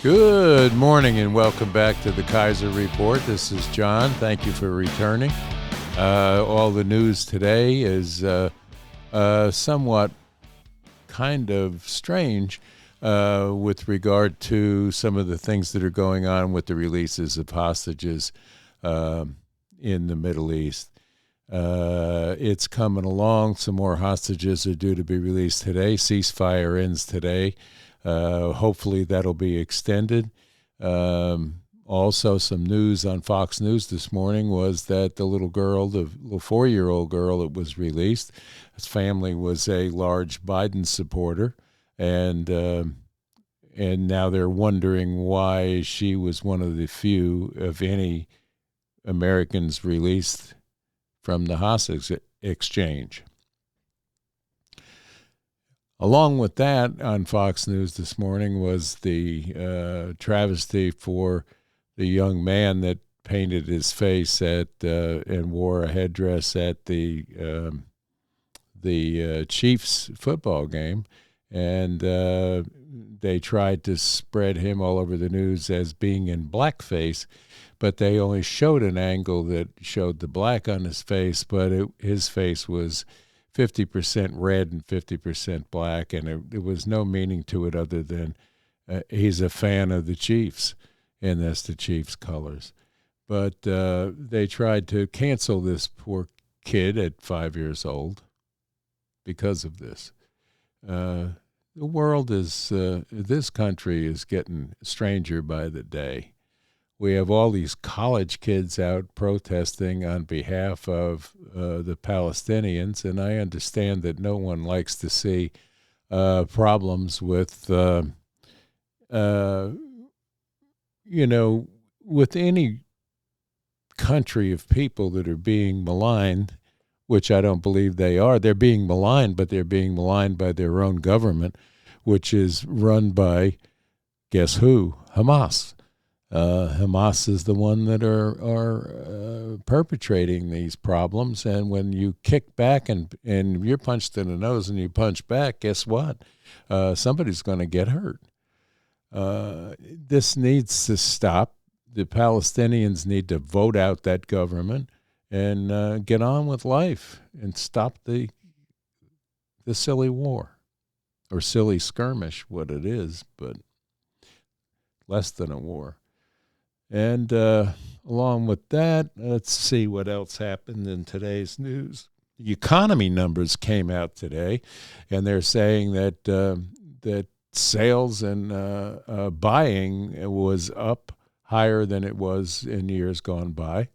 Good morning and welcome back to the Kaiser Report. This is John. Thank you for returning. All the news today is somewhat kind of strange with regard to some of the things that are going on with the releases of hostages in the Middle East. It's coming along. Some more hostages are due to be released today. Ceasefire ends today. Hopefully that'll be extended. Also, some news on Fox News this morning was that the little 4-year-old girl that was released, his family was a large Biden supporter, and now they're wondering why she was one of the few, of any, Americans released from the hostage exchange. Along with that, on Fox News this morning was the travesty for the young man that painted his face at and wore a headdress at the Chiefs football game, and they tried to spread him all over the news as being in blackface, but they only showed an angle that showed the black on his face, but his face was 50% red and 50% black, and there was no meaning to it other than he's a fan of the Chiefs, and that's the Chiefs' colors. But they tried to cancel this poor kid at 5 years old because of this. The world is, this country is getting stranger by the day. We have all these college kids out protesting on behalf of the Palestinians, and I understand that no one likes to see problems with, with any country of people that are being maligned, which I don't believe they are. They're being maligned, but they're being maligned by their own government, which is run by, guess who? Hamas. Hamas is the one that are perpetrating these problems, and when you kick back and you're punched in the nose and you punch back, guess what? Somebody's going to get hurt. This needs to stop. The Palestinians need to vote out that government and get on with life and stop the silly war, or silly skirmish, what it is, but less than a war. And along with that, let's see what else happened in today's news. The economy numbers came out today, and they're saying that that sales and buying was up higher than it was in years gone by,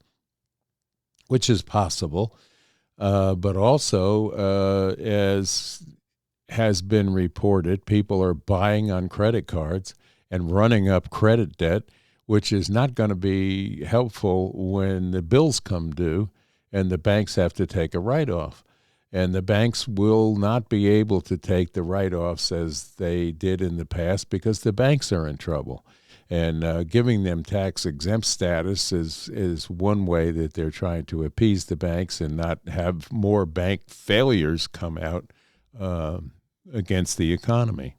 which is possible. But also, as has been reported, people are buying on credit cards and running up credit debt, which is not going to be helpful when the bills come due and the banks have to take a write-off. And the banks will not be able to take the write-offs as they did in the past because the banks are in trouble. And giving them tax-exempt status is one way that they're trying to appease the banks and not have more bank failures come out against the economy.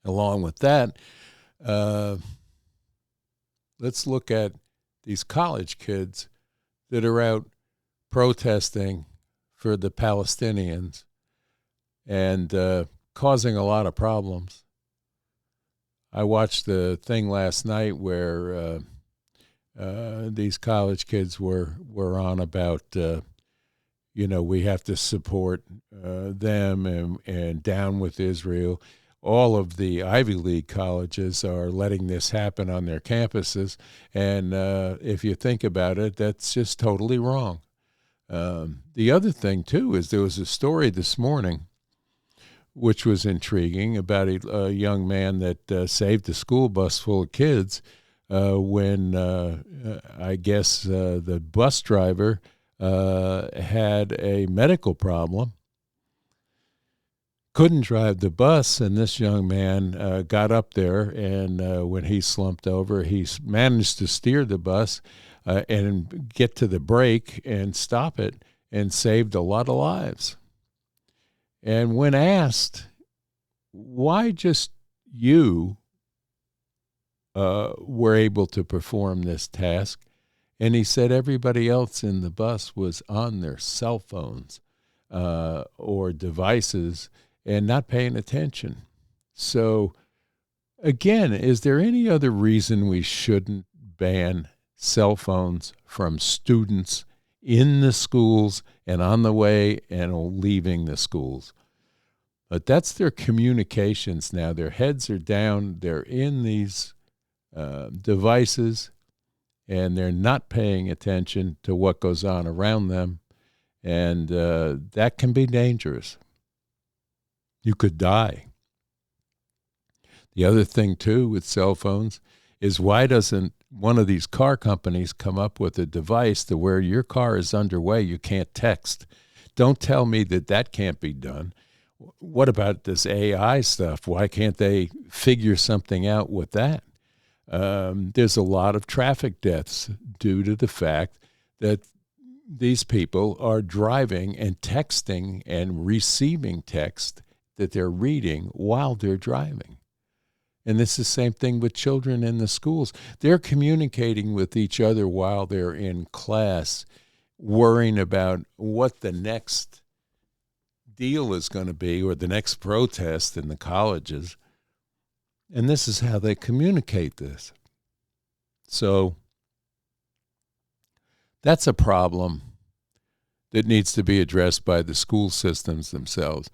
Along with that, let's look at these college kids that are out protesting for the Palestinians and causing a lot of problems. I watched the thing last night where these college kids were on about, we have to support them and down with Israel. All of the Ivy League colleges are letting this happen on their campuses, and if you think about it, that's just totally wrong. The other thing, too, is there was a story this morning which was intriguing about a young man that saved a school bus full of kids when I guess the bus driver had a medical problem, couldn't drive the bus, and this young man got up there, and when he slumped over, he managed to steer the bus and get to the brake and stop it and saved a lot of lives. And when asked, why just you were able to perform this task. And he said everybody else in the bus was on their cell phones or devices and not paying attention. So, again, is there any other reason we shouldn't ban cell phones from students in the schools and on the way and leaving the schools? But that's their communications now. Their heads are down. They're in these devices, and they're not paying attention to what goes on around them. And that can be dangerous. You could die. The other thing, too, with cell phones is why doesn't one of these car companies come up with a device to where your car is underway, you can't text? Don't tell me that that can't be done. What about this AI stuff? Why can't they figure something out with that? There's a lot of traffic deaths due to the fact that these people are driving and texting and receiving text that they're reading while they're driving. And this is the same thing with children in the schools. They're communicating with each other while they're in class, worrying about what the next deal is going to be or the next protest in the colleges. And this is how they communicate this. So that's a problem that needs to be addressed by the school systems themselves.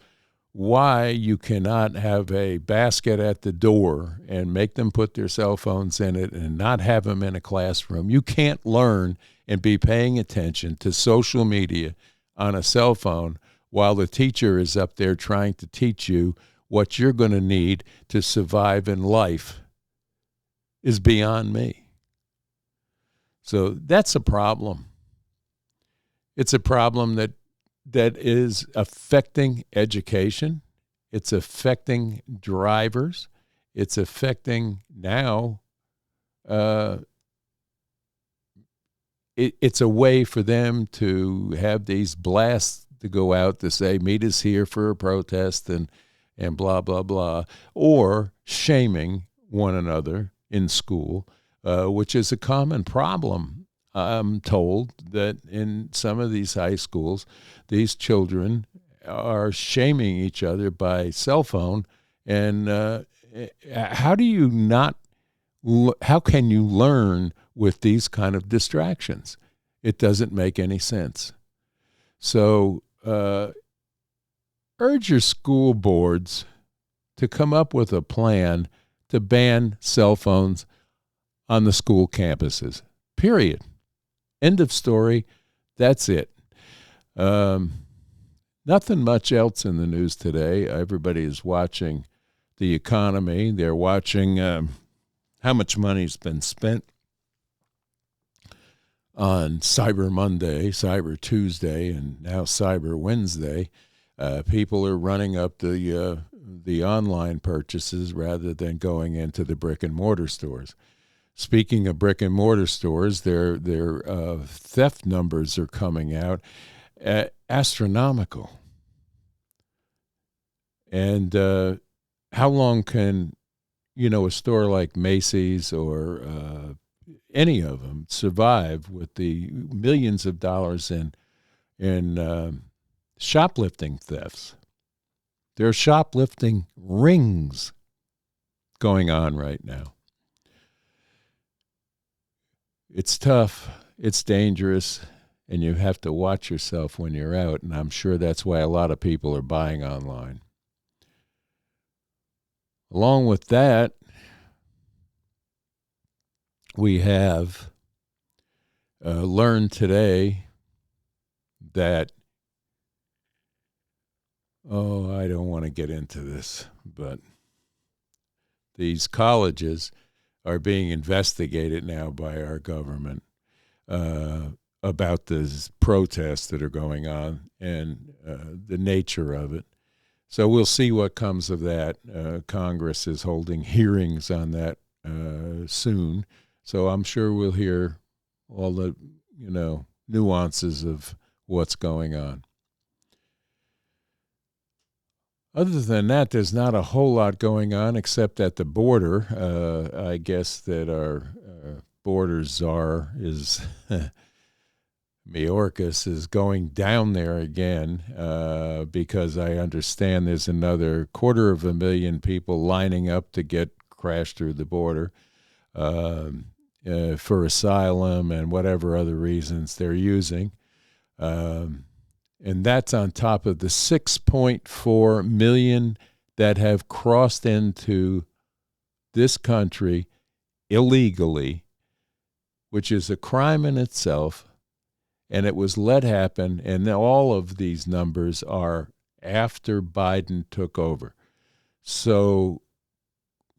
Why you cannot have a basket at the door and make them put their cell phones in it and not have them in a classroom. You can't learn and be paying attention to social media on a cell phone while the teacher is up there trying to teach you what you're going to need to survive in life is beyond me. So that's a problem. It's a problem that is affecting education. It's affecting drivers. It's affecting now. It's a way for them to have these blasts to go out to say, meet us here for a protest and blah, blah, blah, or shaming one another in school, which is a common problem. I'm told that in some of these high schools, these children are shaming each other by cell phone. And how can you learn with these kind of distractions? It doesn't make any sense. So urge your school boards to come up with a plan to ban cell phones on the school campuses, period. End of story. That's it. Nothing much else in the news today. Everybody is watching the economy. They're watching how much money's been spent on Cyber Monday, Cyber Tuesday, and now Cyber Wednesday. People are running up the online purchases rather than going into the brick and mortar stores. Speaking of brick and mortar stores, their theft numbers are coming out astronomical. And how long can a store like Macy's or any of them survive with the millions of dollars in shoplifting thefts? There are shoplifting rings going on right now. It's tough, it's dangerous, and you have to watch yourself when you're out, and I'm sure that's why a lot of people are buying online. Along with that, we have learned today that, I don't want to get into this, but these colleges are being investigated now by our government about the protests that are going on and the nature of it. So we'll see what comes of that. Congress is holding hearings on that soon. So I'm sure we'll hear all the, nuances of what's going on. Other than that, there's not a whole lot going on except at the border. I guess that our border czar is Mayorkas is going down there again because I understand there's another 250,000 people lining up to get crashed through the border for asylum and whatever other reasons they're using. And that's on top of the 6.4 million that have crossed into this country illegally, which is a crime in itself. And it was let happen, and all of these numbers are after Biden took over. So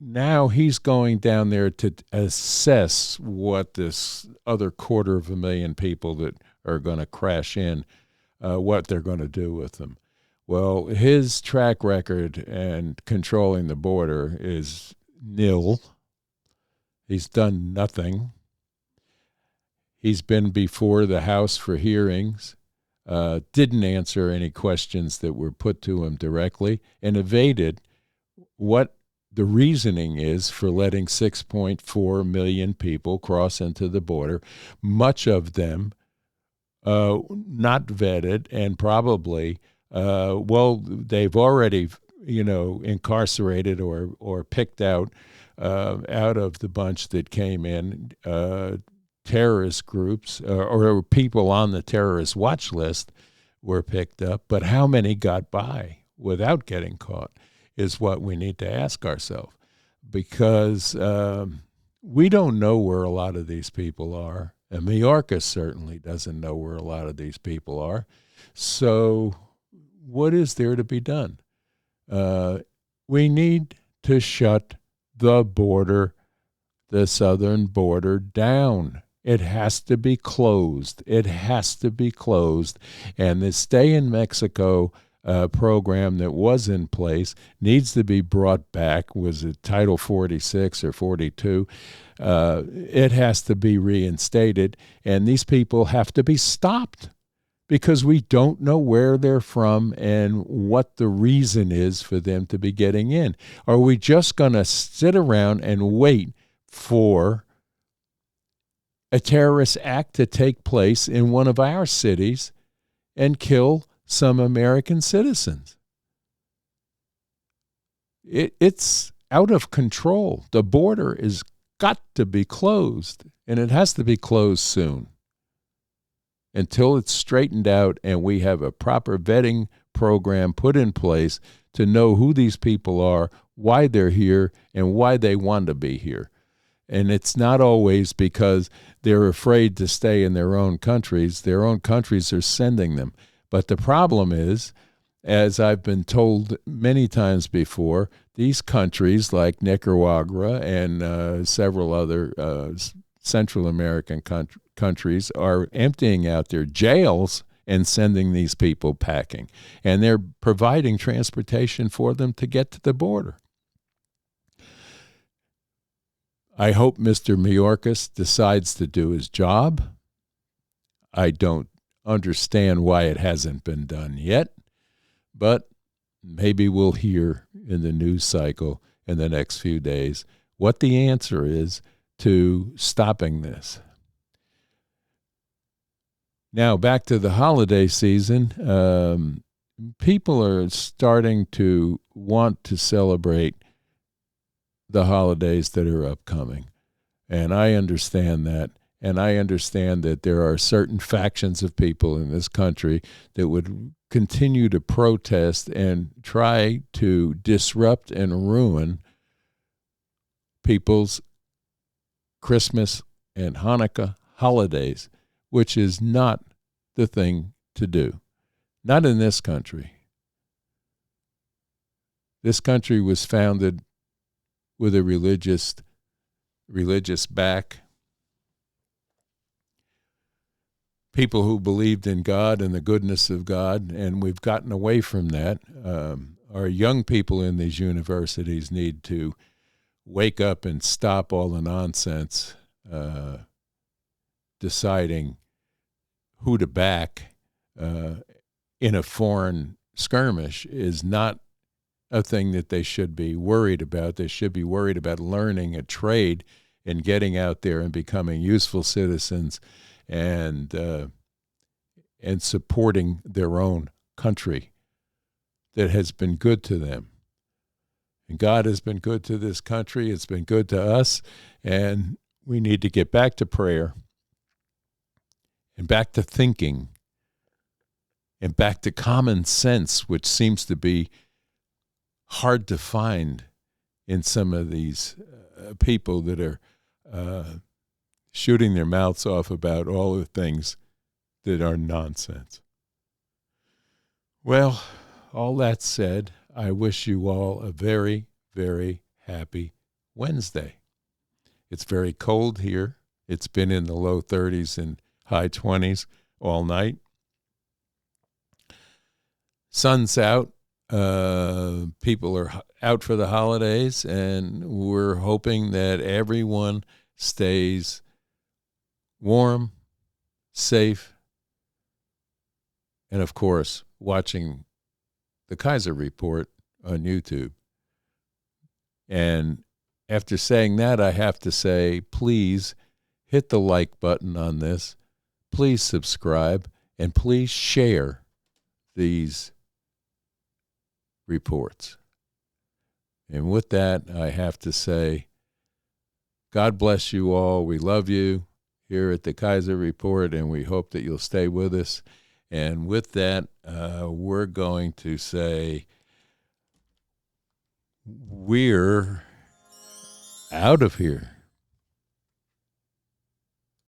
now he's going down there to assess what this other 250,000 people that are going to crash in, what they're going to do with them. Well, his track record and controlling the border is nil. He's done nothing. He's been before the House for hearings, didn't answer any questions that were put to him directly, and evaded what the reasoning is for letting 6.4 million people cross into the border, much of them not vetted and probably, they've already, incarcerated or picked out of the bunch that came in, terrorist groups or people on the terrorist watch list were picked up, but how many got by without getting caught is what we need to ask ourselves, because we don't know where a lot of these people are, and Mayorkas certainly doesn't know where a lot of these people are. So what is there to be done? We need to shut the border, the southern border, down. It has to be closed. It has to be closed. And the Stay in Mexico program that was in place needs to be brought back. Was it Title 46 or 42? It has to be reinstated. And these people have to be stopped because we don't know where they're from and what the reason is for them to be getting in. Are we just going to sit around and wait for a terrorist act to take place in one of our cities and kill some American citizens? It's out of control. The border is got to be closed, and it has to be closed soon until it's straightened out and we have a proper vetting program put in place to know who these people are, why they're here, and why they want to be here. And it's not always because they're afraid to stay in their own countries. Their own countries are sending them. But the problem is, as I've been told many times before, these countries like Nicaragua and several other Central American countries are emptying out their jails and sending these people packing. And they're providing transportation for them to get to the border. I hope Mr. Mayorkas decides to do his job. I don't understand why it hasn't been done yet, but maybe we'll hear in the news cycle in the next few days what the answer is to stopping this. Now, back to the holiday season. People are starting to want to celebrate the holidays that are upcoming. And I understand that. And I understand that there are certain factions of people in this country that would continue to protest and try to disrupt and ruin people's Christmas and Hanukkah holidays, which is not the thing to do. Not in this country. This country was founded with a religious back. People who believed in God and the goodness of God, and we've gotten away from that. Our young people in these universities need to wake up and stop all the nonsense, deciding who to back in a foreign skirmish is not a thing that they should be worried about. They should be worried about learning a trade and getting out there and becoming useful citizens and supporting their own country that has been good to them. And God has been good to this country. It's been good to us. And we need to get back to prayer and back to thinking and back to common sense, which seems to be hard to find in some of these people that are shooting their mouths off about all the things that are nonsense. Well, all that said, I wish you all a very, very happy Wednesday. It's very cold here. It's been in the low 30s and high 20s all night. Sun's out. People are out for the holidays, and we're hoping that everyone stays warm, safe, and of course, watching the Kaiser Report on YouTube. And after saying that, I have to say, please hit the like button on this. Please subscribe, and please share these reports. And with that, I have to say, God bless you all. We love you here at the Kaiser Report, and we hope that you'll stay with us. And with that, we're going to say we're out of here.